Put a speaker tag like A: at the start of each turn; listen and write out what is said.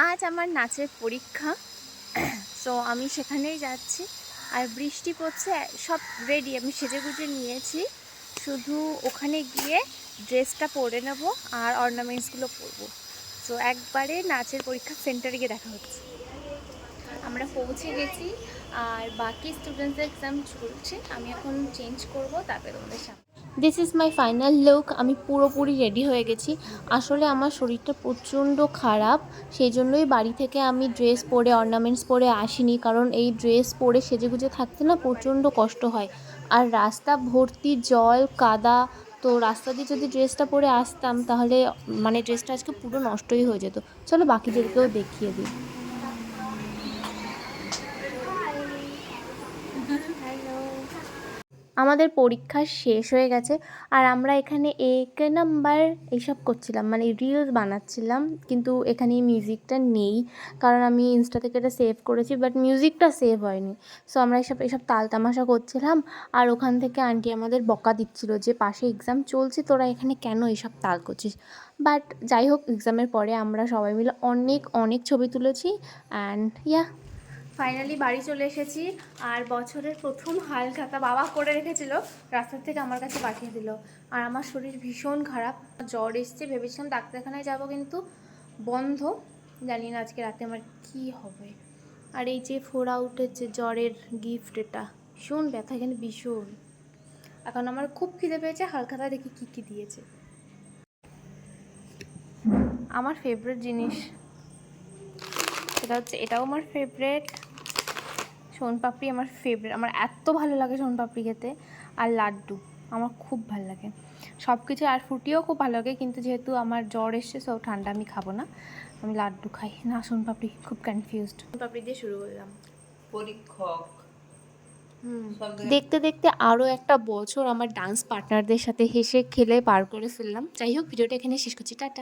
A: আজ আমার নাচের পরীক্ষা, সো আমি সেখানেই যাচ্ছি। আর বৃষ্টি পড়ছে, সব রেডি, আমি সেজেগুজে নিয়েছি, শুধু ওখানে গিয়ে ড্রেসটা পরে নেব আর অর্নামেন্টসগুলো পরবো। সো একবারে নাচের পরীক্ষা সেন্টারে গিয়ে দেখা হচ্ছে। আমরা পৌঁছে গেছি আর বাকি স্টুডেন্টসদের এক্সাম চলছে। আমি এখন চেঞ্জ করব, তারপরে তোমাদের সামনে। This is my final look. আমি পুরোপুরি রেডি হয়ে গেছি। আসলে আমার শরীরটা প্রচণ্ড খারাপ, সেই জন্যই বাড়ি থেকে আমি ড্রেস পরে অর্নামেন্টস পরে আসিনি, কারণ এই ড্রেস পরে সেজেগুজে থাকতে না প্রচণ্ড কষ্ট হয়। আর রাস্তা ভর্তি জল কাদা, তো রাস্তা দিয়ে যদি ড্রেসটা পরে আসতাম তাহলে মানে ড্রেসটা আজকে পুরো নষ্টই হয়ে যেত। চলো বাকিদেরকেও দেখিয়ে দিই। আমাদের পরীক্ষা শেষ হয়ে গেছে আর আমরা এখানে এক নাম্বার এইসব করছিলাম, মানে রিলস বানাচ্ছিলাম, কিন্তু এখানে মিউজিকটা নেই, কারণ আমি ইনস্টা থেকে এটা সেভ করেছি, বাট মিউজিকটা সেভ হয়নি। সো আমরা এসব তাল তামাশা করছিলাম। আর ওখান থেকে আন্টি আমাদের বকা দিচ্ছিল যে পাশে এক্সাম চলছে, তোরা এখানে কেন এইসব তাল করছিস। বাট যাই হোক, এক্সামের পরে আমরা সবাই মিলে অনেক অনেক ছবি তুলেছি। অ্যান্ড ফাইনালি বাড়ি চলে এসেছি। আর বছরের প্রথম হালখাতা বাবা করে রেখেছিল, রাস্তার থেকে আমার কাছে পাঠিয়ে দিল। আর আমার শরীর ভীষণ খারাপ, জ্বর এসছে, ভেবেছিলাম ডাক্তারখানায় যাব, কিন্তু বন্ধ। জানি না আজকে রাতে আমার কি হবে। আর এই যে 4 আউটের যে জ্বরের গিফট, এটা ভীষণ ব্যথা এখানে ভীষণ। এখন আমার খুব খিদে পেয়েছে, হালখাতা দেখি কী কী দিয়েছে। আমার ফেভারিট জিনিস সেটা হচ্ছে, এটাও আমার ফেভারিট। সোনপাপড়ি আমার ফেভারিট, আমার এত ভালো লাগে সোনপাপড়ি খেতে। আর লাড্ডু আমার খুব ভালো লাগে, সব কিছু। আর ফুটিও খুব ভালো লাগে, কিন্তু যেহেতু আমার জ্বর এসছে, সব ঠান্ডা আমি খাবো না, আমি লাড্ডু খাই না। সোনপাপড়ি খুব কনফিউজড। সোনপাপড়ি দিয়ে শুরু করলাম পরীক্ষক। দেখতে দেখতে আরও একটা বছর আমার ডান্স পার্টনারদের সাথে হেসে খেলে পার করে ফেললাম। যাই হোক, ভিডিওটা এখানে শেষ করছি, টাটা।